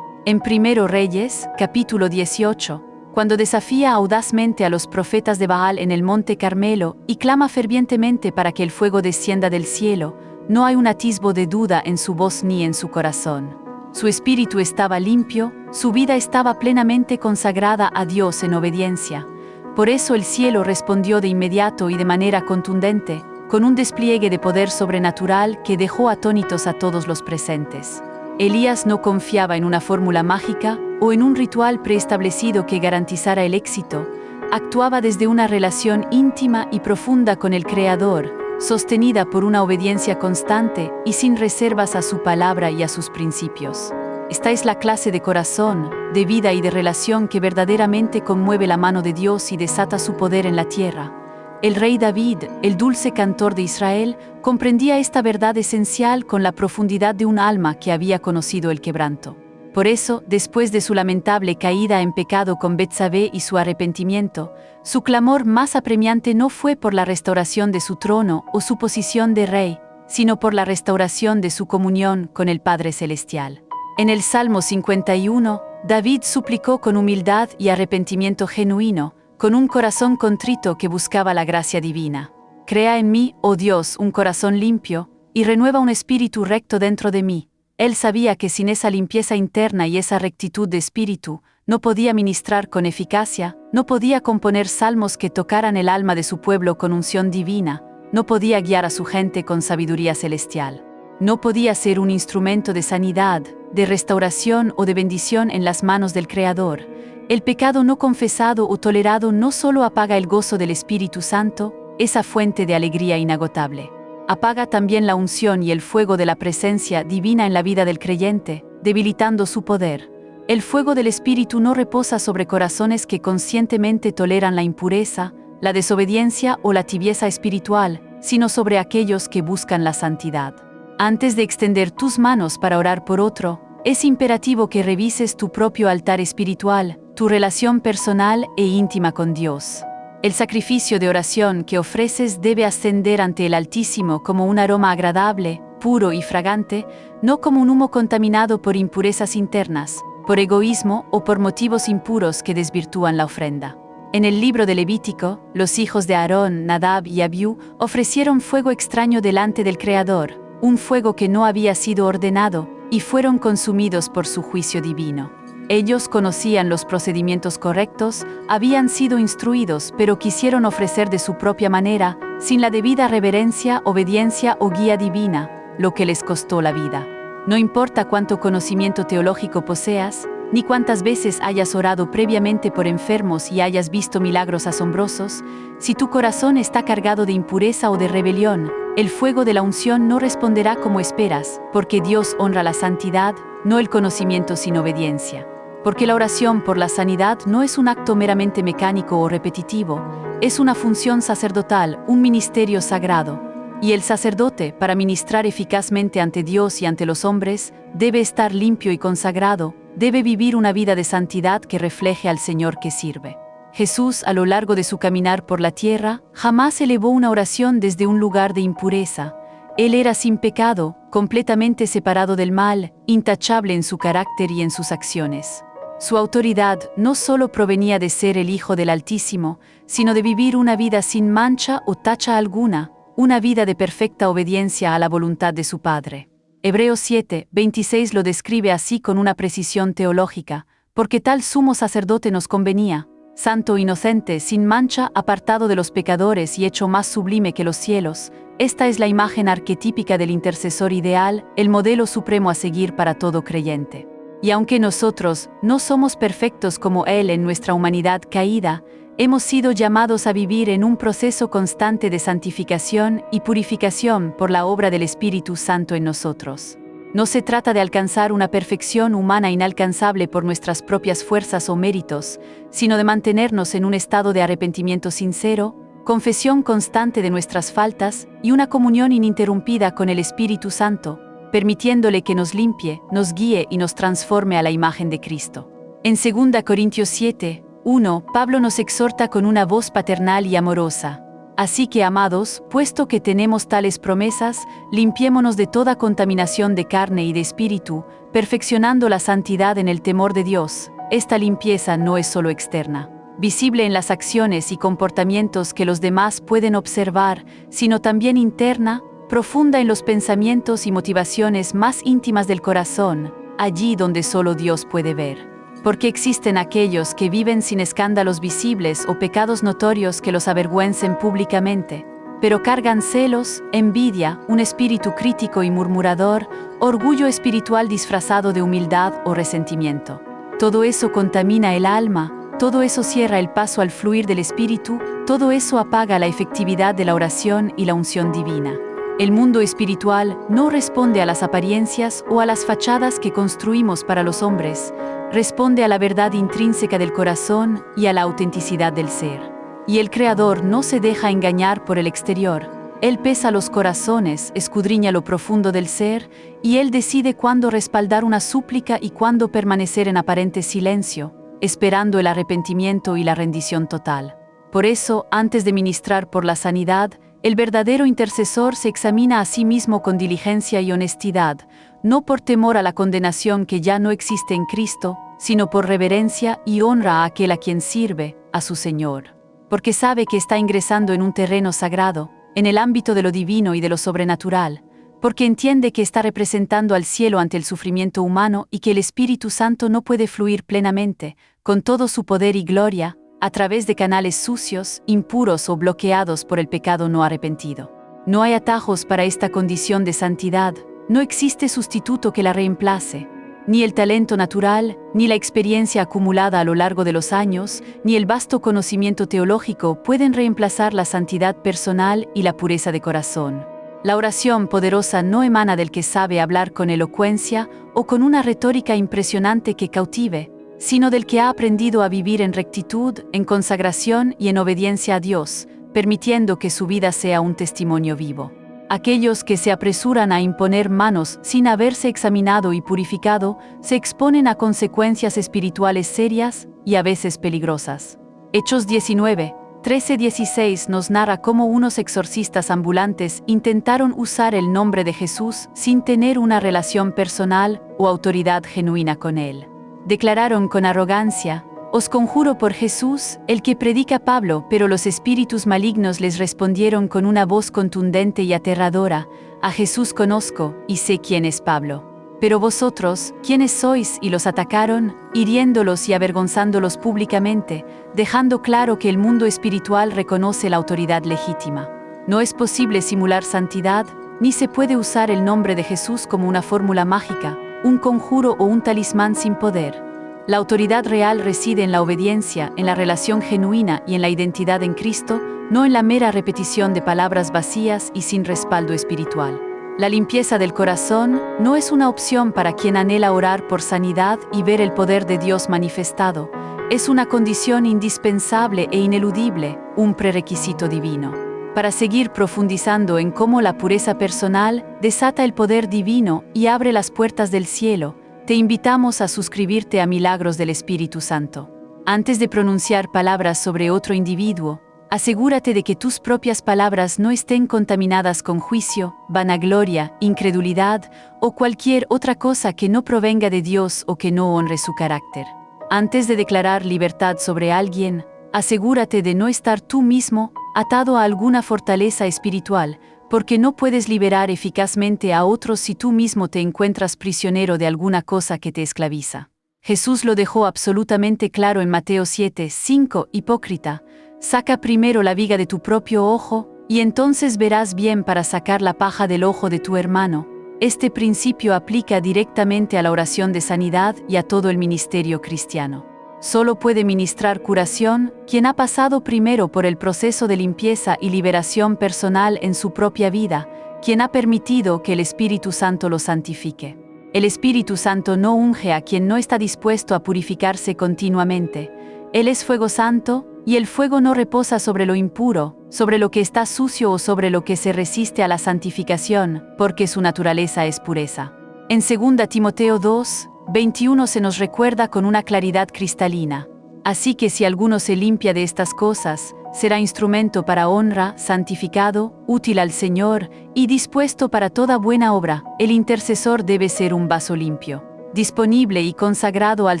En 1 Reyes, capítulo 18, cuando desafía audazmente a los profetas de Baal en el monte Carmelo y clama fervientemente para que el fuego descienda del cielo, no hay un atisbo de duda en su voz ni en su corazón. Su espíritu estaba limpio, su vida estaba plenamente consagrada a Dios en obediencia. Por eso el cielo respondió de inmediato y de manera contundente, con un despliegue de poder sobrenatural que dejó atónitos a todos los presentes. Elías no confiaba en una fórmula mágica o en un ritual preestablecido que garantizara el éxito, actuaba desde una relación íntima y profunda con el Creador, sostenida por una obediencia constante y sin reservas a su palabra y a sus principios. Esta es la clase de corazón, de vida y de relación que verdaderamente conmueve la mano de Dios y desata su poder en la tierra. El rey David, el dulce cantor de Israel, comprendía esta verdad esencial con la profundidad de un alma que había conocido el quebranto. Por eso, después de su lamentable caída en pecado con Betsabé y su arrepentimiento, su clamor más apremiante no fue por la restauración de su trono o su posición de rey, sino por la restauración de su comunión con el Padre Celestial. En el Salmo 51, David suplicó con humildad y arrepentimiento genuino, con un corazón contrito que buscaba la gracia divina. Crea en mí, oh Dios, un corazón limpio, y renueva un espíritu recto dentro de mí. Él sabía que sin esa limpieza interna y esa rectitud de espíritu, no podía ministrar con eficacia, no podía componer salmos que tocaran el alma de su pueblo con unción divina, no podía guiar a su gente con sabiduría celestial. No podía ser un instrumento de sanidad, de restauración o de bendición en las manos del Creador. El pecado no confesado o tolerado no solo apaga el gozo del Espíritu Santo, esa fuente de alegría inagotable. Apaga también la unción y el fuego de la presencia divina en la vida del creyente, debilitando su poder. El fuego del Espíritu no reposa sobre corazones que conscientemente toleran la impureza, la desobediencia o la tibieza espiritual, sino sobre aquellos que buscan la santidad. Antes de extender tus manos para orar por otro, es imperativo que revises tu propio altar espiritual, tu relación personal e íntima con Dios. El sacrificio de oración que ofreces debe ascender ante el Altísimo como un aroma agradable, puro y fragante, no como un humo contaminado por impurezas internas, por egoísmo o por motivos impuros que desvirtúan la ofrenda. En el libro de Levítico, los hijos de Aarón, Nadab y Abiú, ofrecieron fuego extraño delante del Creador, un fuego que no había sido ordenado, y fueron consumidos por su juicio divino. Ellos conocían los procedimientos correctos, habían sido instruidos, pero quisieron ofrecer de su propia manera, sin la debida reverencia, obediencia o guía divina, lo que les costó la vida. No importa cuánto conocimiento teológico poseas, ni cuántas veces hayas orado previamente por enfermos y hayas visto milagros asombrosos, si tu corazón está cargado de impureza o de rebelión, el fuego de la unción no responderá como esperas, porque Dios honra la santidad, no el conocimiento sin obediencia. Porque la oración por la sanidad no es un acto meramente mecánico o repetitivo, es una función sacerdotal, un ministerio sagrado. Y el sacerdote, para ministrar eficazmente ante Dios y ante los hombres, debe estar limpio y consagrado, debe vivir una vida de santidad que refleje al Señor que sirve. Jesús, a lo largo de su caminar por la tierra, jamás elevó una oración desde un lugar de impureza. Él era sin pecado, completamente separado del mal, intachable en su carácter y en sus acciones. Su autoridad no solo provenía de ser el Hijo del Altísimo, sino de vivir una vida sin mancha o tacha alguna, una vida de perfecta obediencia a la voluntad de su Padre. Hebreos 7:26 lo describe así con una precisión teológica, porque tal sumo sacerdote nos convenía, santo, inocente, sin mancha, apartado de los pecadores y hecho más sublime que los cielos. Esta es la imagen arquetípica del intercesor ideal, el modelo supremo a seguir para todo creyente. Y aunque nosotros no somos perfectos como Él en nuestra humanidad caída, hemos sido llamados a vivir en un proceso constante de santificación y purificación por la obra del Espíritu Santo en nosotros. No se trata de alcanzar una perfección humana inalcanzable por nuestras propias fuerzas o méritos, sino de mantenernos en un estado de arrepentimiento sincero, confesión constante de nuestras faltas y una comunión ininterrumpida con el Espíritu Santo, permitiéndole que nos limpie, nos guíe y nos transforme a la imagen de Cristo. En 2 Corintios 7:1, Pablo nos exhorta con una voz paternal y amorosa. Así que, amados, puesto que tenemos tales promesas, limpiémonos de toda contaminación de carne y de espíritu, perfeccionando la santidad en el temor de Dios. Esta limpieza no es solo externa, visible en las acciones y comportamientos que los demás pueden observar, sino también interna, profunda en los pensamientos y motivaciones más íntimas del corazón, allí donde solo Dios puede ver. Porque existen aquellos que viven sin escándalos visibles o pecados notorios que los avergüencen públicamente, pero cargan celos, envidia, un espíritu crítico y murmurador, orgullo espiritual disfrazado de humildad o resentimiento. Todo eso contamina el alma, todo eso cierra el paso al fluir del espíritu, todo eso apaga la efectividad de la oración y la unción divina. El mundo espiritual no responde a las apariencias o a las fachadas que construimos para los hombres, responde a la verdad intrínseca del corazón y a la autenticidad del ser. Y el Creador no se deja engañar por el exterior. Él pesa los corazones, escudriña lo profundo del ser, y Él decide cuándo respaldar una súplica y cuándo permanecer en aparente silencio, esperando el arrepentimiento y la rendición total. Por eso, antes de ministrar por la sanidad, el verdadero intercesor se examina a sí mismo con diligencia y honestidad, no por temor a la condenación que ya no existe en Cristo, sino por reverencia y honra a aquel a quien sirve, a su Señor. Porque sabe que está ingresando en un terreno sagrado, en el ámbito de lo divino y de lo sobrenatural, porque entiende que está representando al cielo ante el sufrimiento humano y que el Espíritu Santo no puede fluir plenamente, con todo su poder y gloria, a través de canales sucios, impuros o bloqueados por el pecado no arrepentido. No hay atajos para esta condición de santidad, no existe sustituto que la reemplace. Ni el talento natural, ni la experiencia acumulada a lo largo de los años, ni el vasto conocimiento teológico pueden reemplazar la santidad personal y la pureza de corazón. La oración poderosa no emana del que sabe hablar con elocuencia o con una retórica impresionante que cautive, sino del que ha aprendido a vivir en rectitud, en consagración y en obediencia a Dios, permitiendo que su vida sea un testimonio vivo. Aquellos que se apresuran a imponer manos sin haberse examinado y purificado, se exponen a consecuencias espirituales serias y a veces peligrosas. Hechos 19, 13-16 nos narra cómo unos exorcistas ambulantes intentaron usar el nombre de Jesús sin tener una relación personal o autoridad genuina con él. Declararon con arrogancia: «Os conjuro por Jesús, el que predica Pablo», pero los espíritus malignos les respondieron con una voz contundente y aterradora: «A Jesús conozco, y sé quién es Pablo. Pero vosotros, ¿quiénes sois?», y los atacaron, hiriéndolos y avergonzándolos públicamente, dejando claro que el mundo espiritual reconoce la autoridad legítima. No es posible simular santidad, ni se puede usar el nombre de Jesús como una fórmula mágica, un conjuro o un talismán sin poder. La autoridad real reside en la obediencia, en la relación genuina y en la identidad en Cristo, no en la mera repetición de palabras vacías y sin respaldo espiritual. La limpieza del corazón no es una opción para quien anhela orar por sanidad y ver el poder de Dios manifestado. Es una condición indispensable e ineludible, un prerequisito divino. Para seguir profundizando en cómo la pureza personal desata el poder divino y abre las puertas del cielo, te invitamos a suscribirte a Milagros del Espíritu Santo. Antes de pronunciar palabras sobre otro individuo, asegúrate de que tus propias palabras no estén contaminadas con juicio, vanagloria, incredulidad o cualquier otra cosa que no provenga de Dios o que no honre su carácter. Antes de declarar libertad sobre alguien, asegúrate de no estar tú mismo atado a alguna fortaleza espiritual, porque no puedes liberar eficazmente a otros si tú mismo te encuentras prisionero de alguna cosa que te esclaviza. Jesús lo dejó absolutamente claro en Mateo 7:5, «Hipócrita, saca primero la viga de tu propio ojo, y entonces verás bien para sacar la paja del ojo de tu hermano». Este principio aplica directamente a la oración de sanidad y a todo el ministerio cristiano. Solo puede ministrar curación quien ha pasado primero por el proceso de limpieza y liberación personal en su propia vida, quien ha permitido que el Espíritu Santo lo santifique. El Espíritu Santo no unge a quien no está dispuesto a purificarse continuamente. Él es fuego santo, y el fuego no reposa sobre lo impuro, sobre lo que está sucio o sobre lo que se resiste a la santificación, porque su naturaleza es pureza. En 2 Timoteo 2:21 se nos recuerda con una claridad cristalina: «Así que si alguno se limpia de estas cosas, será instrumento para honra, santificado, útil al Señor y dispuesto para toda buena obra». El intercesor debe ser un vaso limpio, disponible y consagrado al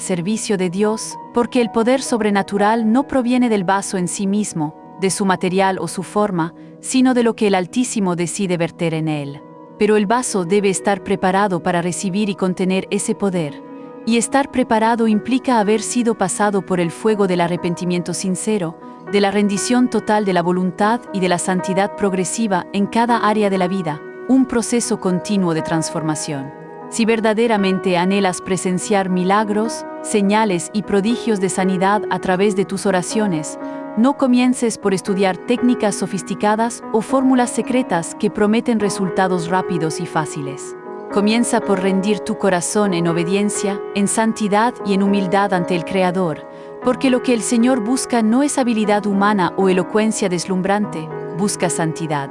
servicio de Dios, porque el poder sobrenatural no proviene del vaso en sí mismo, de su material o su forma, sino de lo que el Altísimo decide verter en él. Pero el vaso debe estar preparado para recibir y contener ese poder. Y estar preparado implica haber sido pasado por el fuego del arrepentimiento sincero, de la rendición total de la voluntad y de la santidad progresiva en cada área de la vida, un proceso continuo de transformación. Si verdaderamente anhelas presenciar milagros, señales y prodigios de sanidad a través de tus oraciones, no comiences por estudiar técnicas sofisticadas o fórmulas secretas que prometen resultados rápidos y fáciles. Comienza por rendir tu corazón en obediencia, en santidad y en humildad ante el Creador, porque lo que el Señor busca no es habilidad humana o elocuencia deslumbrante, busca santidad.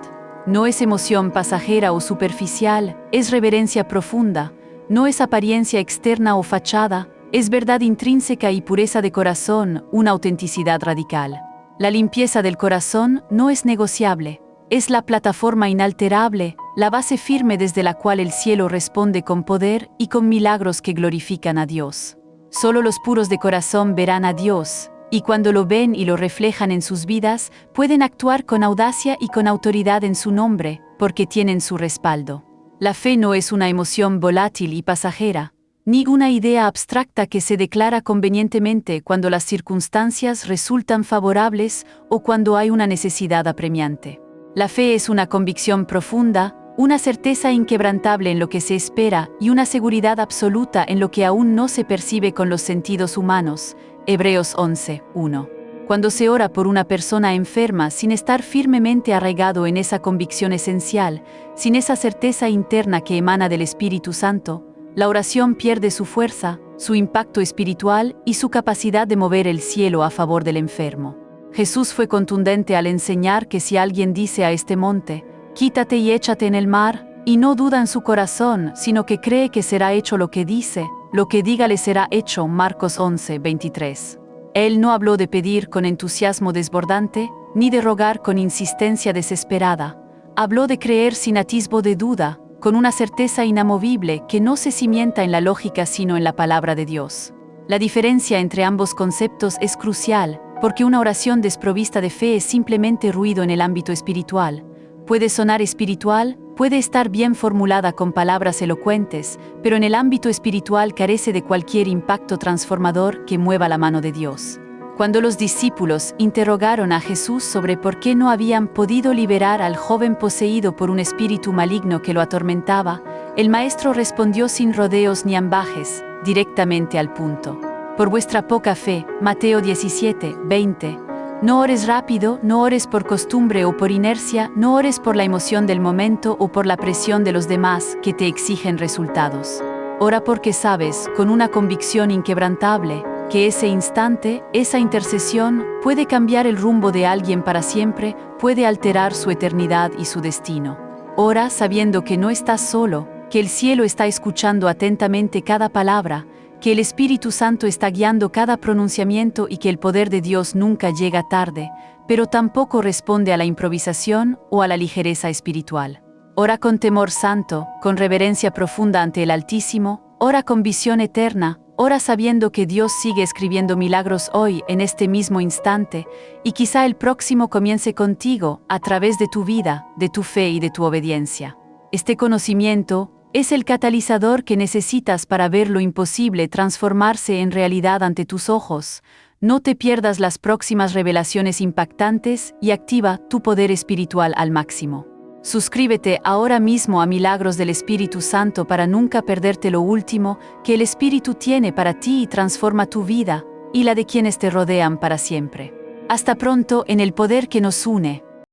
No es emoción pasajera o superficial, es reverencia profunda, no es apariencia externa o fachada, es verdad intrínseca y pureza de corazón, una autenticidad radical. La limpieza del corazón no es negociable, es la plataforma inalterable, la base firme desde la cual el cielo responde con poder y con milagros que glorifican a Dios. Solo los puros de corazón verán a Dios, y cuando lo ven y lo reflejan en sus vidas, pueden actuar con audacia y con autoridad en su nombre, porque tienen su respaldo. La fe no es una emoción volátil y pasajera, ni una idea abstracta que se declara convenientemente cuando las circunstancias resultan favorables o cuando hay una necesidad apremiante. La fe es una convicción profunda, una certeza inquebrantable en lo que se espera y una seguridad absoluta en lo que aún no se percibe con los sentidos humanos. Hebreos 11:1. Cuando se ora por una persona enferma sin estar firmemente arraigado en esa convicción esencial, sin esa certeza interna que emana del Espíritu Santo, la oración pierde su fuerza, su impacto espiritual y su capacidad de mover el cielo a favor del enfermo. Jesús fue contundente al enseñar que si alguien dice a este monte, «Quítate y échate en el mar», y no duda en su corazón, sino que cree que será hecho lo que dice, lo que diga le será hecho. Marcos 11:23. Él no habló de pedir con entusiasmo desbordante, ni de rogar con insistencia desesperada. Habló de creer sin atisbo de duda, con una certeza inamovible que no se cimienta en la lógica sino en la palabra de Dios. La diferencia entre ambos conceptos es crucial, porque una oración desprovista de fe es simplemente ruido en el ámbito espiritual. Puede sonar espiritual, puede estar bien formulada con palabras elocuentes, pero en el ámbito espiritual carece de cualquier impacto transformador que mueva la mano de Dios. Cuando los discípulos interrogaron a Jesús sobre por qué no habían podido liberar al joven poseído por un espíritu maligno que lo atormentaba, el Maestro respondió sin rodeos ni ambajes, directamente al punto. Por vuestra poca fe, Mateo 17:20. No ores rápido, no ores por costumbre o por inercia, no ores por la emoción del momento o por la presión de los demás que te exigen resultados. Ora porque sabes, con una convicción inquebrantable, que ese instante, esa intercesión, puede cambiar el rumbo de alguien para siempre, puede alterar su eternidad y su destino. Ora sabiendo que no estás solo, que el cielo está escuchando atentamente cada palabra, que el Espíritu Santo está guiando cada pronunciamiento y que el poder de Dios nunca llega tarde, pero tampoco responde a la improvisación o a la ligereza espiritual. Ora con temor santo, con reverencia profunda ante el Altísimo, ora con visión eterna, ora sabiendo que Dios sigue escribiendo milagros hoy, en este mismo instante, y quizá el próximo comience contigo, a través de tu vida, de tu fe y de tu obediencia. Este conocimiento es el catalizador que necesitas para ver lo imposible transformarse en realidad ante tus ojos. No te pierdas las próximas revelaciones impactantes y activa tu poder espiritual al máximo. Suscríbete ahora mismo a Milagros del Espíritu Santo para nunca perderte lo último que el Espíritu tiene para ti y transforma tu vida y la de quienes te rodean para siempre. Hasta pronto en el poder que nos une.